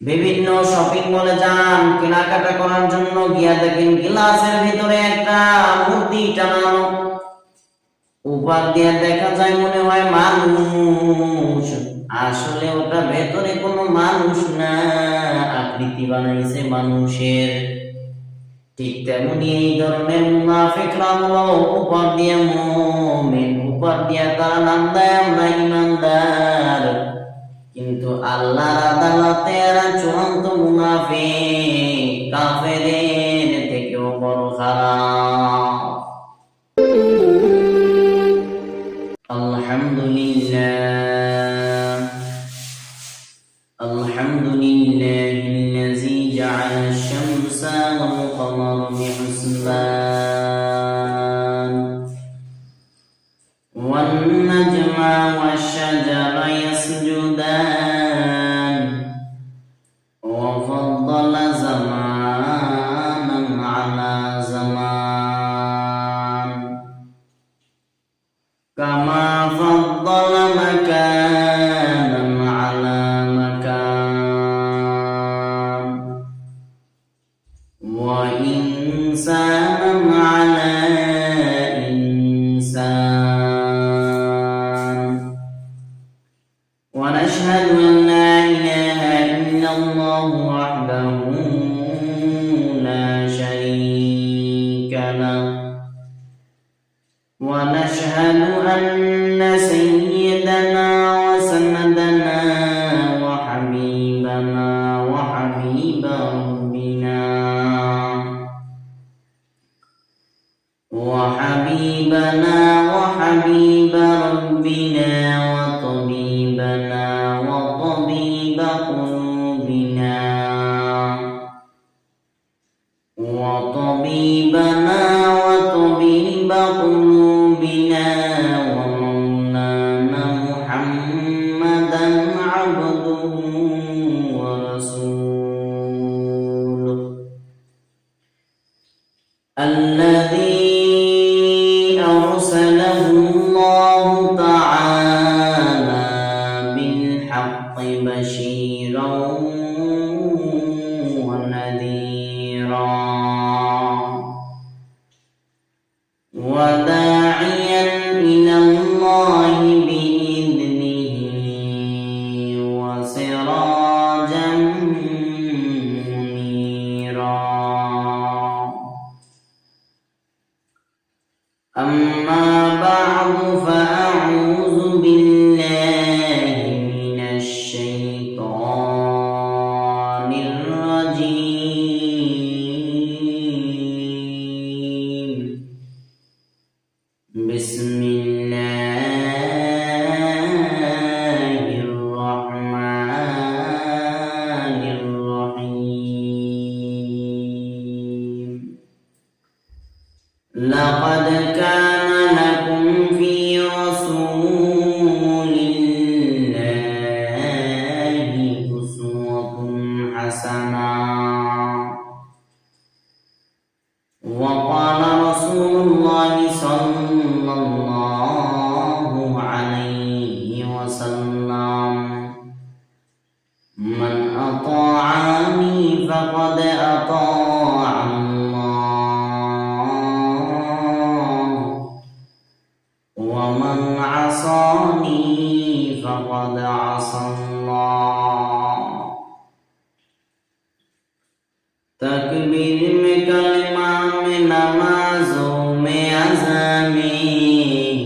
বিভিন্ন শপিং মলে যান কেনাকাটা করার জন্য, গিয়া দেখেন গ্লাসের ভিতরে একটা মূর্তি টানানো, উপর দিয়ে দেখা যায় মনে হয় মানুষ, আসলে ওটা ভেতরে কোনো মানুষ না, আকৃতি বানাইছে মানুষের। ঠিক তেমনি এই ধরনের মুনাফিকরা হলো উপর দিয়ে মুমিন, উপর দিয়ে তারা নাম দেয় আমরা ইমানদার, কিন্তু আল্লাহর আদালতে এরা চূড়ান্ত মুনাফিক, কাফেরের থেকেও বড় খারাপ। আলহামদুলিল্লাহ আলহামদুলিল্লাহিল্লাযী জাআলা আশ-শামসা ওয়াল কমারা বিহুসবান ওয়ান নাজমা ওয়াশ-শাজারা ইয়াসজুদান ওয়া ফাদ্দালা জামানান আলা জামান কামা ফাদ্দালা মাকানান আলা মাকান ওয়া ইনসানান আলা ইনসান ওয়া নাশহাদু আন লা ইলাহা ইল্লাল্লাহু ওয়াহদাহু লা শারীকা লাহু ونشهد أن سيدنا وسندنا وحبيبنا وحبيب ربنا وحبيب ربنا وطبيبنا وطبيب قلوبنا وطبيبنا وطبيب قلوبنا ومولانا محمدا عبده ورسوله الذي أرسله الله تعالى بالحق بشيرا ونذيرا وداعيا إلى الله بإذنه وسراجا منيرا. أما بعد فأعوذ بالله من الشيطان الرجيم. بسم الله الرحمن الرحيم. لقد كان لكم في رسول الله أسوة حسنة. وقال رسول الله صلى الله عليه وسلم: من أطاعني فقد أطاع الله، ومن عصاني فقد عصى الله. तकबीर में कलमा में नमाजों में अज़ामें,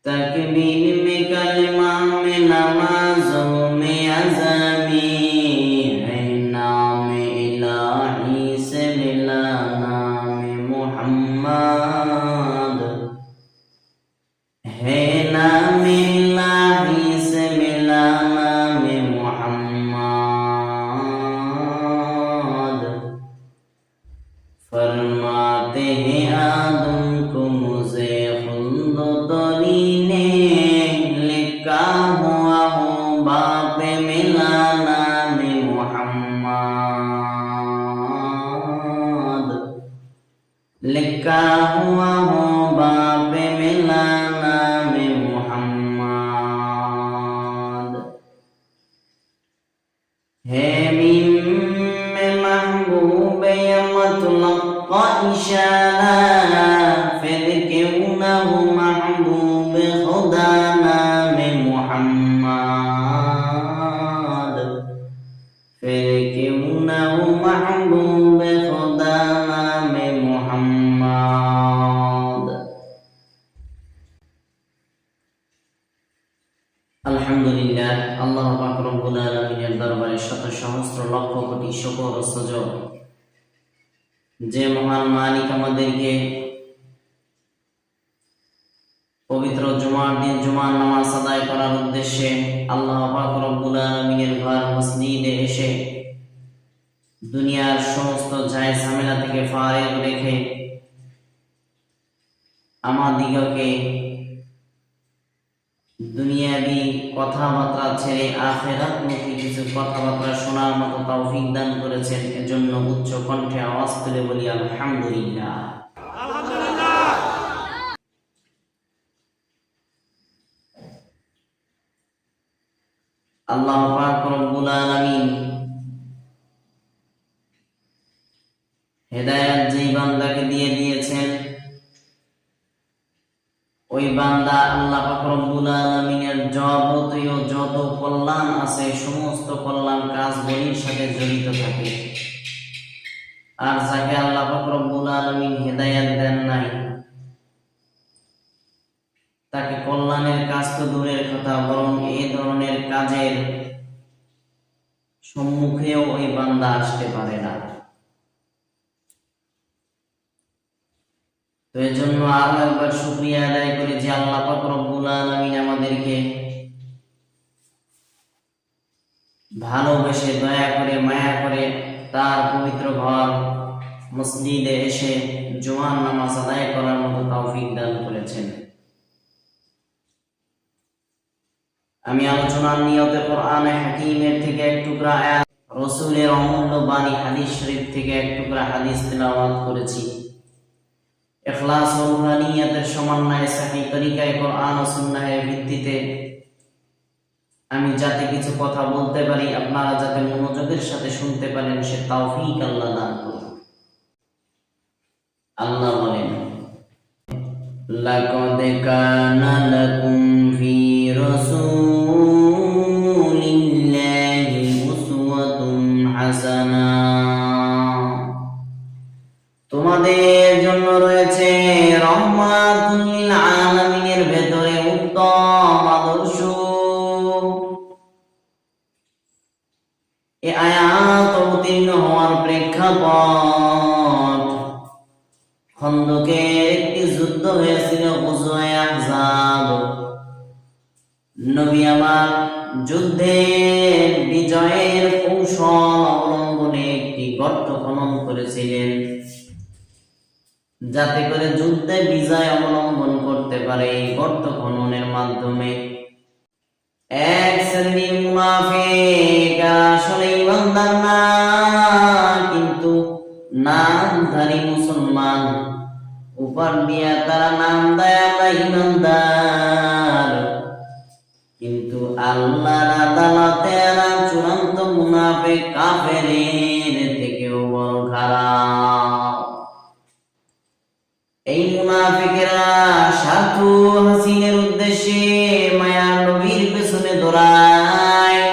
तकबीर में कलमा में नमाजों में अज़ामें, है नाम इलाही से मिला नाम मुहम्मद, है नाम इलाही से मिला नाम मुहम्मद। फरमाते हैं आदम को मुझे खुल्द तरीने, लिखा हुआ हो बाप मिला नाम मुहम्मद, लिखा हुआ हो बाप मिला नाम मुहम्मद। है मिम महबूब मतलब इशारा फिर क्यों न हो महबूब खुदा नाम मोहम्मद फिर क्यों न हो महबूब खुदा नाम मोहम्मद। আলহামদুলিল্লাহ, আল্লাহ পাক রব্বুল আলামিনের দরবারে শত সহস্র লক্ষ কোটি শুকর ও সুজুদ, যে মহান মালিক আমাদেরকে পবিত্র জুমার দিন জুমার নামাজ আদায় করার উদ্দেশ্যে আল্লাহ পাক রব্বুল আলামিনের ঘর মসজিদে এসে দুনিয়ার সমস্ত ঝাই ঝামেলা থেকে ফারেগ রেখে আমাদিগকে দুনিয়াবি কথাবার্তা ছেড়ে আখিরাতমুখী কিছু কথাবার্তা শোনার মতো তৌফিক দান করেছেন। এজন্য উচ্চ কণ্ঠে আওয়াজ তুলে বলি আলহামদুলিল্লাহ। আল্লাহ পাক রব্বুল আলামিন হেদায়েত যেই বান্দাকে দিয়ে দিয়েছেন, ওই বান্দা আল্লাহ পাক রব্বুল আলামিনের যাবতীয় যত কল্যাণ আছে সমস্ত কল্যাণ কাজগুলির সাথে জড়িত থাকে। আর যাকে আল্লাহ পাক রব্বুল আলামিন হেদায়েত দেন নাই, তাকে কল্যাণের কাজ তো দূরের কথা, বরং এই ধরনের কাজের সম্মুখেও ওই বান্দা আসতে পারে না। তো এই জন্য আরো একবার শুকরিয়া আদায় করি যে আল্লাহ পাক রব্বুল আলামিন আমাদেরকে ভালোবেসে দয়া করে মায়া করে তার পবিত্র ঘর মসজিদে এসে জুমার নামাজ আদায় করার মতো তৌফিক দান করেছেন। আমি আলোচনার নিয়তে কোরআনে হাকিমের থেকে এক টুকরা আয়াত, রাসূলের অমূল্য বাণী হাদিস শরীফ থেকে এক টুকরা হাদিস তেলাওয়াত করেছি। ইখলাস ও রুহানিয়াতের সমন্বয়ে সহিহ তরিকায় কোরআন ও সুন্নাহের ভিত্তিতে আমি যাতে কিছু কথা বলতে পারি, আপনারা যাতে মনোযোগের সাথে শুনতে পারেন, সে তৌফিক আল্লাহ দান করুন। আল্লাহ বলেন, লাকাদ কানা লাকুম ফি রাসূলিল্লাহি উসওয়াতুন হাসানাহ, তোমাদের জন্য রয়েছে রহমাতুল লিল আলামিনের ভেতরে উত্তম আদর্শ। এই আয়াত অবতীর্ণ হওয়ার প্রেক্ষাপট খন্দকের একটি যুদ্ধ হয়েছিল, গজওয়ে আহজাব। নবী আমার যুদ্ধের বিজয়ের কৌশল অবলম্বনে একটি গর্ত খনন করেছিলেন, যাতে করে যুদ্ধে বিজয় অবলম্বন করতে পারে। এই গর্ত খননের মাধ্যমে এক শ্রেণীর মুনাফিক আসলে ইমানদার না, কিন্তু নামধারী মুসলমান, উপর দিয়া তারা নাম দেয় আমরা ইমানদার, কিন্তু আল্লাহর আদালতে এরা চূড়ান্ত মুনাফিক, কাফেরের থেকেও বড় খারাপ। এই মুনাফিকেরা স্বার্থ হাসিলের উদ্দেশ্যে মায়ার নবীর পেছনে দৌড়ায়,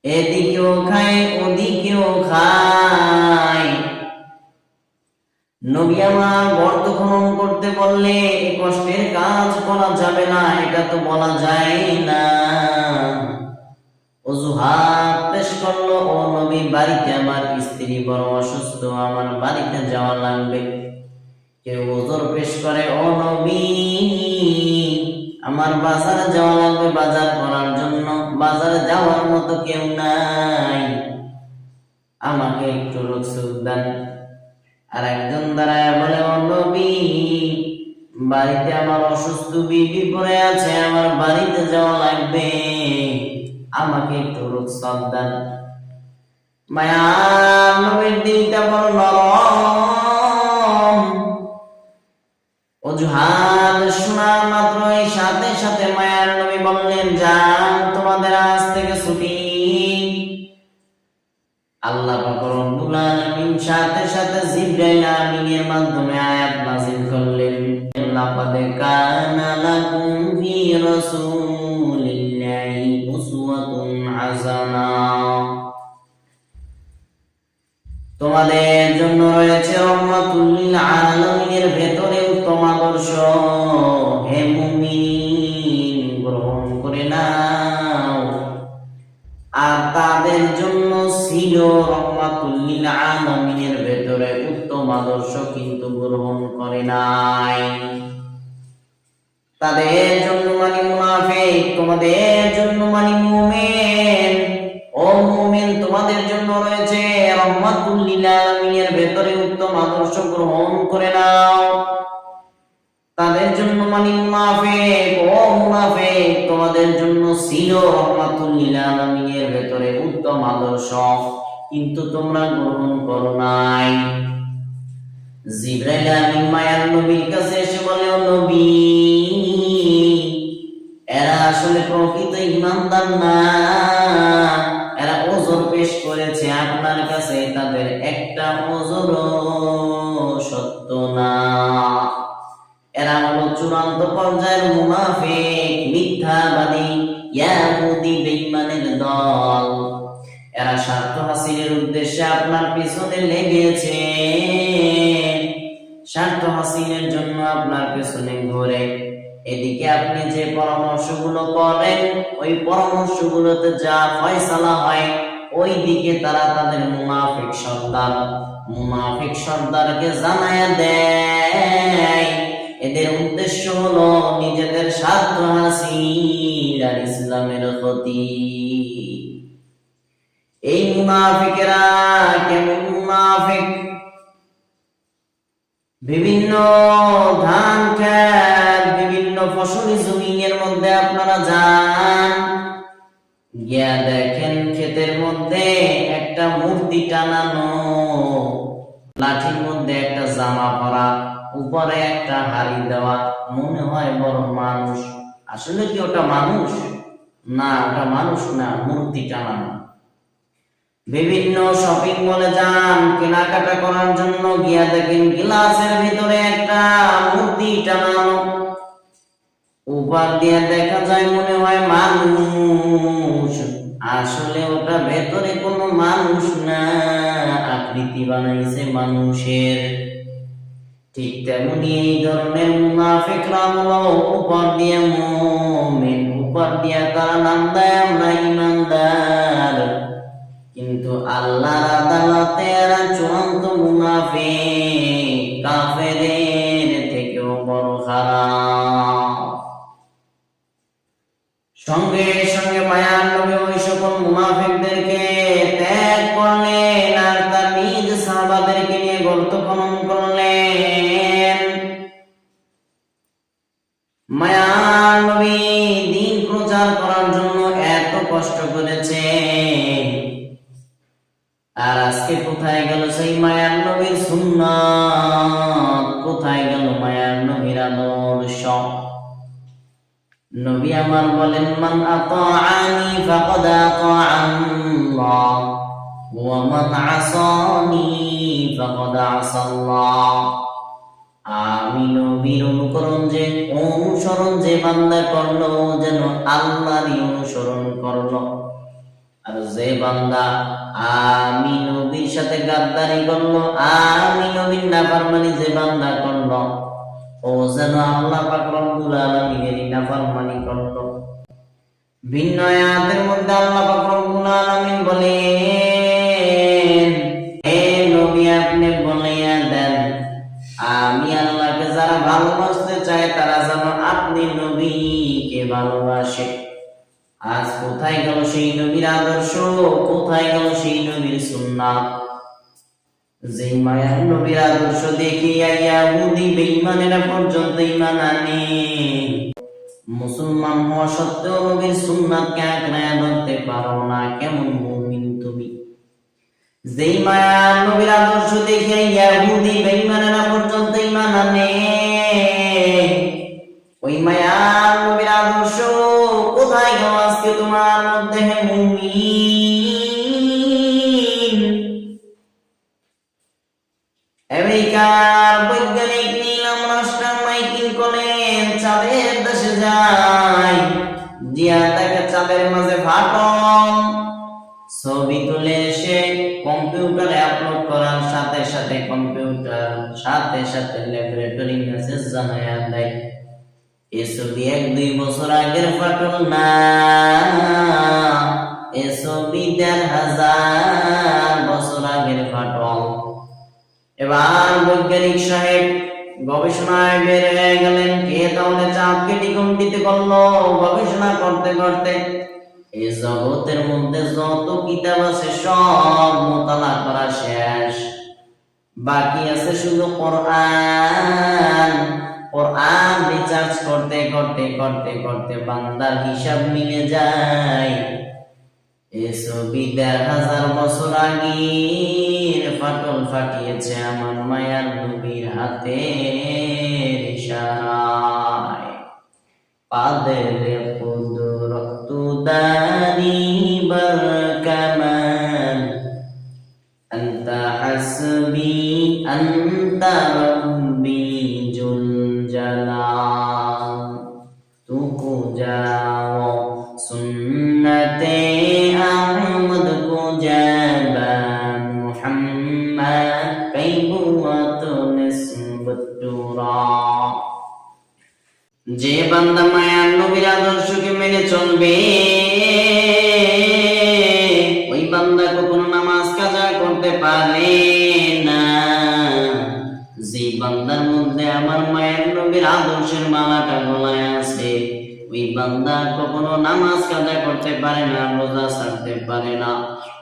এদিকেও খায় ওদিকেও খায়। নবী আমার গর্ত খনন করতে বললে এই কষ্টের কাজ করা যাবে না, এটা তো বলা যায় না। অজুহাত পেশ করলো, ও নবী বাড়িতে আমার স্ত্রী বড় অসুস্থ, আমার বাড়িতে যাওয়া লাগবে। কেউ ওজর পেশ করে, ও নবী আমার বাজারে যাওয়া লাগবে বাজার করার জন্য, বাজারে যাওয়ার মতো কেউ নাই, আমাকে একটু রুখসুখ দেন। আর একজন দাঁড়ায় বলে, ও নবী বাড়িতে আমার অসুস্থ বিবি পড়ে আছে, আমার বাড়িতে যাওয়া লাগবে, আমাকে একটু রুখসুখ দেন। মায়ার নবীর দিলটা বড় নরম। অজুহাত শোনা মাত্রই সাথে সাথে মায়ার নবী বললেন, যান তোমাদের আজ থেকে ছুটি, আল্লাহ পাক রব্বুল আলামিন সাথে সাথে জিবরাইল আমিনের মাধ্যমে আয়াত নাযিল করলেন, লাকাদ কানা লাকুম ফি রাসূলিল্লাহি উসওয়াতুন হাসানা, তোমাদের জন্য রয়েছে রহমাতুল লিল আলামিনের ভেতরে উত্তম আদর্শ। হে মুমিন, গ্রহণ করে নাও। আর তাদের জন্য ছিল রহমাতুল লিল আলামিনের ভেতরে উত্তম আদর্শ, কিন্তু গ্রহণ করে নাই। তাদের জন্য মানে মুনাফিক, তোমাদের জন্য মানে মুমিন। ও মুমিন, তোমাদের জন্য রয়েছে রহমাতুল লিল আলামিনের ভেতরে উত্তম আদর্শ, গ্রহণ করে নাও। তাদের জন্য মানে মুনাফিক, ও মুনাফিক, তোমাদের জন্য ছিল রহমাতুল লিল আলামিনের ভেতরে উত্তম আদর্শ, কিন্তু তোমরা গ্রহণ করো নাই। জিবরাইল আমিন মায়ার নবীর কাছে এসে বলে, ও নবী, এরা আসলে প্রকৃত ঈমানদার না, এরা ওযর পেশ করেছে আপনার কাছে, তাদের একটা ওযরও সত্য না। এরা হলো চূড়ান্ত পর্যায়ের মুনাফিক, মিথ্যাবাদী, ইহুদি বেঈমানের দল। এরা স্বার্থ হাসিলের উদ্দেশ্যে আপনার পিছনে লেগেছে, স্বার্থ হাসিলের জন্য আপনার পিছনে ঘুরে। এদিকে আপনি যে পরামর্শগুলো করেন, ওই পরামর্শগুলোতে যা ফয়সালা হয়, ওই দিকে তারা তাদের মুনাফিক সর্দারকে জানায়া দেয়। এদের উদ্দেশ্য হলো নিজেদের স্বার্থ হাসিল আর ইসলামের ক্ষতি। এই মুনাফিকেরা কেমন মুনাফিক? বিভিন্ন ধান ক্ষেত, বিভিন্ন ফসলি জমিনের মধ্যে আপনারা যান, গিয়া দেখেন ক্ষেতের মধ্যে একটা মূর্তি টানানো, লাঠির মধ্যে একটা জামা পরা, উপরে একটা হাড়ি দেওয়া, মনে হয় বড় মানুষ। আসলে কি ওটা মানুষ? না, ওটা মানুষ না, মূর্তি টানানো। বিভিন্ন শপিং মলে যান কেনাকাটা করার জন্য, গিয়া দেখেন গ্লাসের ভিতরে একটা মূর্তি টানানো, উপর দিয়ে দেখা যায় মনে হয় মানুষ, আসলে ওটা ভেতরে কোনো মানুষ না, আকৃতি বানাইছে মানুষের। ঠিক তেমনি এই ধরনের মুনাফিকরা হলো উপর দিয়ে মুমিন, উপর দিয়ে তারা নাম দেয় আমরা ঈমানদার, কিন্তু আল্লাহর আদালতে এরা চূড়ান্ত মুনাফিক, কাফেরের থেকেও বড় খারাপ। সঙ্গে সঙ্গে মায়ার নবী ওই সকল মুনাফিকদেরকে ত্যাগ করলেন আর তার নিজ সাহাবাদেরকে নিয়ে গর্ত খনন করলেন। মায়ার নবী দ্বীন প্রচার করার জন্য এত কষ্ট করেছে, আর আজকে কোথায় গেল সেই মায়ার নবীর সুন্নাত? কোথায় গেল মায়ার নবীর আদর্শ? নবী আমার বলেন, মান আতাআনি ফাকাদ আতাআল্লাহ ওয়া মান আসানি ফাকাদ আসাল্লাহ। আমি নবীর অনুসরণ যে বান্দা করলো, যেন আল্লাহরই অনুসরণ করলো, আর যে বান্দা আমি নবীর সাথে গাদ্দারি করলো, আমি নবীর নাফরমানি যে বান্দা করলো, ও যেন আল্লাহ পাক রব্বুল আলামিনের নাফরমানি করলো। ভিন্ন আয়াতের মধ্যে আল্লাহ পাক রব্বুল আলামিন বলেন, হে নবী আপনি বলিয়া দেন, আমি আল্লাহকে যারা ভালোবাসতে চায় তারা যেন আপনি নবীকে ভালোবাসে। আজ কোথায় গেল সেই নবীর আদর্শ? কোথায় গেল সেই নবীর সুন্নাত? যে মায়ার নবীর আদর্শ দেখিয়া ইহুদি বেঈমানেরা পর্যন্ত ঈমান আনে, মুসলমান হওয়া সত্ত্বেও নবীর সুন্নাতকে আঁকড়ায়া ধরতে পারো না, কেমন মুমিন তুমি? যে মায়ার নবীর আদর্শ দেখিয়া ইহুদি বেঈমানেরা পর্যন্ত ঈমান আনে, ওই মায়ার নবীর আদর্শ কোথায় গেল আজকে তোমার মধ্যে? হে মুমিন, ছবি তুলে এসে কম্পিউটারে আপলোড করার সাথে সাথে কম্পিউটার সাথে সাথে ল্যাবরেটরি মেসেজ জানায়া দেয় এ ছবি 1-2 বছর আগের ফাটল না, এ ছবি 1000 বছর আগের ফাটল। এবার বৈজ্ঞানিক সাহেব গবেষণায় বের হয়ে গেলেন। কে তাহলে চাঁদকে দ্বিগুণিত করলো? গবেষণা করতে করতে এই জগতের মধ্যে যত কিতাব আছে সব মোতালা করা শেষ, বাকি আছে শুধু কোরআন। কোরআন রিসার্চ করতে করতে করতে করতে বান্দার হিসাব মিলে যায় এ ছবি 1000 বছর আগের ফাটল ফাটিয়েছে আমার মায়ার নবীর হাতের ইশারায়। পাদের কুদরত দানি বরকামান আনতা হাসবি আনতা রব্বি জুল জালাল তুকু যাও সুন্নতে আহমদ কো জাবান মুহাম্মদ কাইবুয়াত নিসবতুরা। যে বান্দা মায়ার নবীর আদর্শকে মেনে চলবে ওই বান্দা কখনো নামাজ কাজা করতে পারে না। যে বান্দার মধ্যে আমার মায়ের নবীর আদর্শের মালাটা গলায় আছে ওই বান্দা কখনো নামাজ কাজা করতে পারে না, রোজা ছাড়তে পারে না।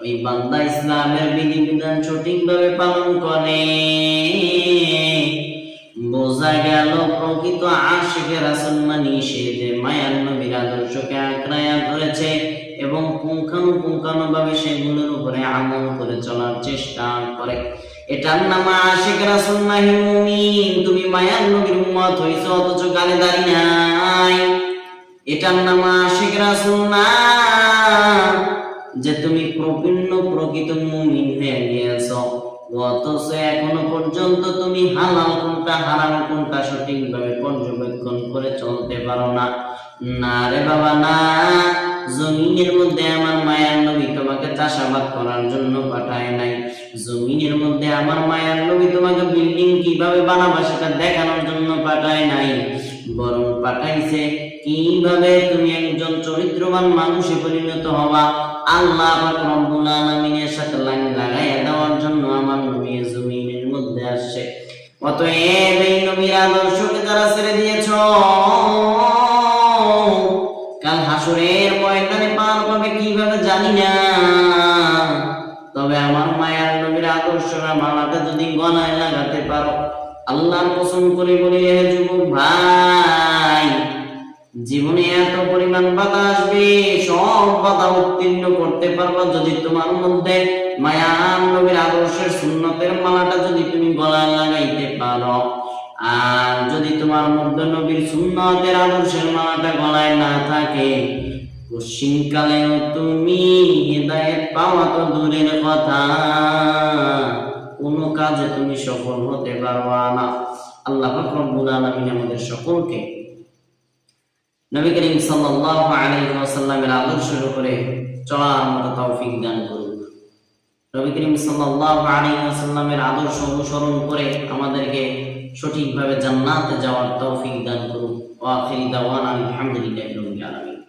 ওই বান্দা ইসলামের বিধিবিধান সঠিকভাবে পালন করে। বোঝা গেল প্রকৃত আশিকে রাসূল মানে সে যে মায়ার নবীর আদর্শকে আঁকড়াইয়া ধরেছে এবং পুঙ্খানুপুঙ্খানুভাবে সেগুলোর উপরে আমল করে চলার চেষ্টা করে। এটার নাম আশিক রাসূল নাহি মুমিন। তুমি মায়ার নবীর উম্মত হইছো অথচ গালে দাড়ি নাই, এটার নাম আশিক রাসূল না। যে তুমি প্রকৃত মুমিন হয়ে গিয়েছো অথচ এখনো পর্যন্ত তুমি হালাল কোনটা হারাম কোনটা সঠিকভাবে পর্যবেক্ষণ করে চলতে পারো না। না রে বাবা না, জমিনের মধ্যে আমার মায়ার নবী তোমাকে চাষাবাদ করার জন্য পাঠায় নাই। জমিনের মধ্যে আমার মায়ার নবী তোমাকে বিল্ডিং কিভাবে বানাবা সেটা দেখানোর জন্য পাঠায় নাই, বরং পাঠাইছে কিভাবে তুমি একজন চরিত্রবান মানুষে পরিণত হবা আল্লাহ পাক রব্বুল আলামিনের সাথে লাগাইয়া দেওয়ার জন্য আমার নবী জমিনের মধ্যে আসছে। অতএব এই নবীর আদর্শকে যারা ছেড়ে দিয়েছো কাল হাসরের ময়দানে পার পাবে কিভাবে জানি না, তবে আমার মায়ার নবীর আদর্শরা মালাটা যদি গলায় লাগাতে পারো আল্লাহর কসম করে বলি হে যুবক ভাই, জীবনে এত পরিমাণ বাধা আসবে সব বাধা উত্তীর্ণ করতে পারবা যদি তোমার মধ্যে মায়ার নবীর আদর্শের সুন্নতের মালাটা যদি তুমি গলায় লাগাইতে পারো। আর যদি তোমার মধ্যে নবীর সুন্নতের আদর্শের মালাটা গলায় না থাকে পশ্চিমকালেও তুমি হিদায়াত পাওয়া তো দূরের কথা, কোনো কাজে তুমি সফল হতে পারবা না। আল্লাহ পাক রব্বুল আলামিন আমাদের সকলকে নবী করিম সাল্লাল্লাহু আলাইহি ওয়াসাল্লামের আদর্শের উপরে চলার মতো তৌফিক দান করুন। নবী করিম সাল্লাল্লাহু আলাইহি ওয়াসাল্লামের আদর্শ অনুসরণ করে আমাদেরকে সঠিকভাবে জান্নাতে যাওয়ার তৌফিক দান করুন। ওয়া আখিরি দাওয়ানা আলহামদুলিল্লাহি রাব্বিল আলামিন।